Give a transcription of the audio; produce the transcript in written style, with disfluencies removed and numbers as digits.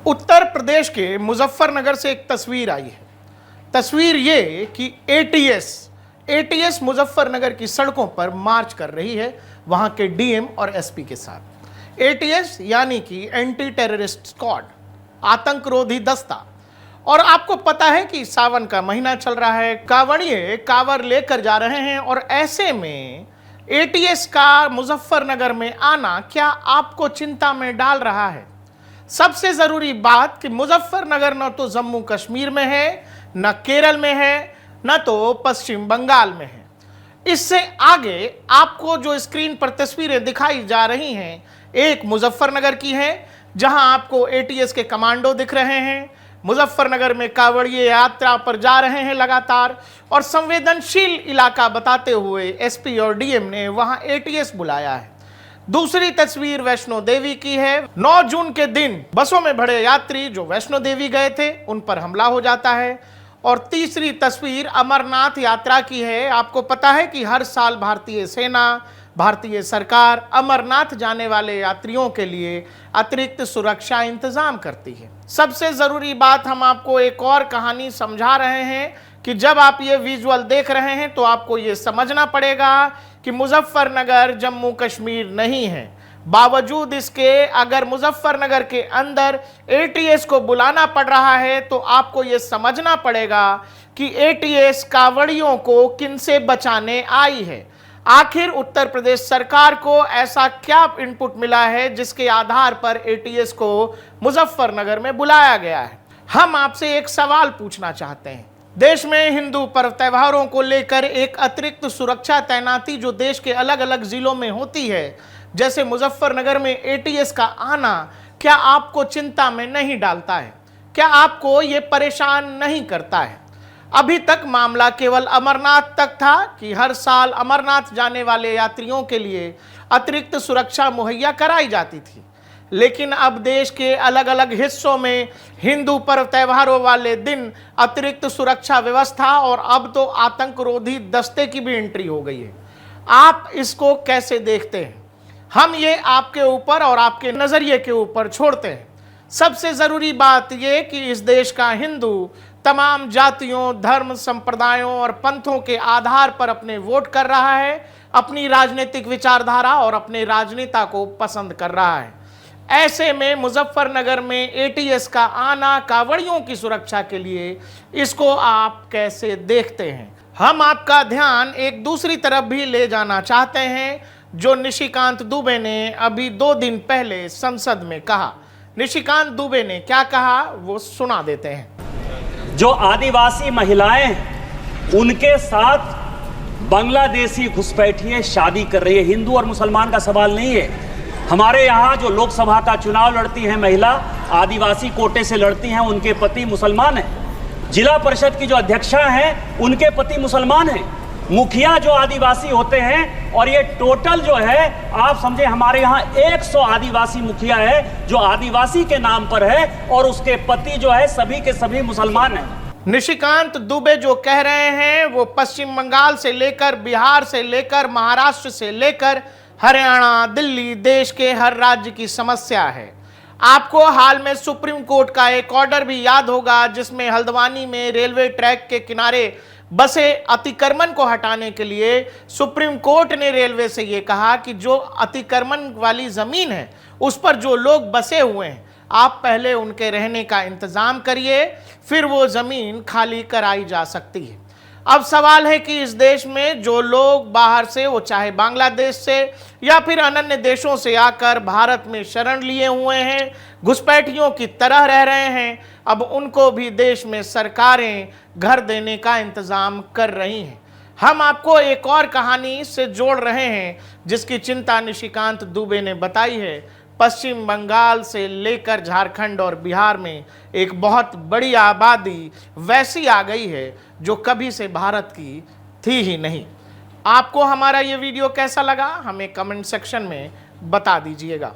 उत्तर प्रदेश के मुजफ्फरनगर से एक तस्वीर आई है। तस्वीर ये कि एटीएस मुजफ्फरनगर की सड़कों पर मार्च कर रही है वहां के डीएम और एसपी के साथ। एटीएस यानी कि एंटी टेररिस्ट स्क्वाड, आतंकरोधी दस्ता। और आपको पता है कि सावन का महीना चल रहा है, कांवड़िए कांवर लेकर जा रहे हैं और ऐसे में एटीएस का मुजफ्फरनगर में आना क्या आपको चिंता में डाल रहा है? सबसे जरूरी बात कि मुजफ्फरनगर न तो जम्मू कश्मीर में है, न केरल में है, न तो पश्चिम बंगाल में है। इससे आगे आपको जो स्क्रीन पर तस्वीरें दिखाई जा रही हैं, एक मुजफ्फरनगर की है जहां आपको एटीएस के कमांडो दिख रहे हैं। मुजफ्फरनगर में कांवड़िए यात्रा पर जा रहे हैं लगातार, और संवेदनशील इलाका बताते हुए एसपी और डीएम ने वहां एटीएस बुलाया है। दूसरी तस्वीर वैष्णो देवी की है। 9 जून के दिन बसों में भरे यात्री जो वैष्णो देवी गए थे उन पर हमला हो जाता है। और तीसरी तस्वीर अमरनाथ यात्रा की है। आपको पता है कि हर साल भारतीय सेना, भारतीय सरकार अमरनाथ जाने वाले यात्रियों के लिए अतिरिक्त सुरक्षा इंतजाम करती है। सबसे जरूरी बात, हम आपको एक और कहानी समझा रहे हैं कि जब आप ये विजुअल देख रहे हैं तो आपको ये समझना पड़ेगा कि मुजफ्फरनगर जम्मू कश्मीर नहीं है। बावजूद इसके अगर मुजफ्फरनगर के अंदर एटीएस को बुलाना पड़ रहा है तो आपको ये समझना पड़ेगा कि एटीएस कांवड़ियों को किनसे बचाने आई है। आखिर उत्तर प्रदेश सरकार को ऐसा क्या इनपुट मिला है जिसके आधार पर एटीएस को मुजफ्फरनगर में बुलाया गया है? हम आपसे एक सवाल पूछना चाहते हैं। देश में हिंदू पर्व त्योहारों को लेकर एक अतिरिक्त सुरक्षा तैनाती जो देश के अलग अलग जिलों में होती है, जैसे मुजफ्फरनगर में एटीएस का आना, क्या आपको चिंता में नहीं डालता है? क्या आपको ये परेशान नहीं करता है? अभी तक मामला केवल अमरनाथ तक था कि हर साल अमरनाथ जाने वाले यात्रियों के लिए अतिरिक्त सुरक्षा मुहैया कराई जाती थी, लेकिन अब देश के अलग अलग हिस्सों में हिंदू पर्व त्योहारों वाले दिन अतिरिक्त सुरक्षा व्यवस्था और अब तो आतंकरोधी दस्ते की भी एंट्री हो गई है। आप इसको कैसे देखते हैं? हम ये आपके ऊपर और आपके नजरिए के ऊपर छोड़ते हैं। सबसे जरूरी बात यह कि इस देश का हिंदू तमाम जातियों, धर्म, संप्रदायों और पंथों के आधार पर अपने वोट कर रहा है, अपनी राजनीतिक विचारधारा और अपने राजनेता को पसंद कर रहा है। ऐसे में मुजफ्फरनगर में एटीएस का आना कांवड़ियों की सुरक्षा के लिए, इसको आप कैसे देखते हैं? हम आपका ध्यान एक दूसरी तरफ भी ले जाना चाहते हैं जो निशिकांत दुबे ने अभी 2 दिन पहले संसद में कहा। निशिकांत दुबे ने क्या कहा वो सुना देते हैं। जो आदिवासी महिलाएं उनके साथ बांग्लादेशी घुसपैठिए शादी कर रही है। हिंदू और मुसलमान का सवाल नहीं है। हमारे यहाँ जो लोकसभा का चुनाव लड़ती हैं महिला, आदिवासी कोटे से लड़ती हैं, उनके पति मुसलमान हैं। जिला परिषद की जो अध्यक्षा हैं उनके पति मुसलमान हैं। मुखिया जो आदिवासी होते हैं, और ये टोटल जो है आप समझे हमारे यहाँ 100 आदिवासी मुखिया है जो आदिवासी के नाम पर है, और उसके पति जो है सभी के सभी मुसलमान हैं। निशिकांत दुबे जो कह रहे हैं वो पश्चिम बंगाल से लेकर, बिहार से लेकर, महाराष्ट्र से लेकर हरियाणा, दिल्ली, देश के हर राज्य की समस्या है। आपको हाल में सुप्रीम कोर्ट का एक ऑर्डर भी याद होगा जिसमें हल्द्वानी में रेलवे ट्रैक के किनारे बसे अतिक्रमण को हटाने के लिए सुप्रीम कोर्ट ने रेलवे से यह कहा कि जो अतिक्रमण वाली जमीन है उस पर जो लोग बसे हुए हैं, आप पहले उनके रहने का इंतजाम करिए, फिर वो जमीन खाली कराई जा सकती है। अब सवाल है कि इस देश में जो लोग बाहर से, वो चाहे बांग्लादेश से या फिर अन्य देशों से आकर भारत में शरण लिए हुए हैं, घुसपैठियों की तरह रह रहे हैं, अब उनको भी देश में सरकारें घर देने का इंतजाम कर रही हैं। हम आपको एक और कहानी से जोड़ रहे हैं जिसकी चिंता निशिकांत दुबे ने बताई है। पश्चिम बंगाल से लेकर झारखंड और बिहार में एक बहुत बड़ी आबादी वैसी आ गई है जो कभी से भारत की थी ही नहीं। आपको हमारा ये वीडियो कैसा लगा हमें कमेंट सेक्शन में बता दीजिएगा।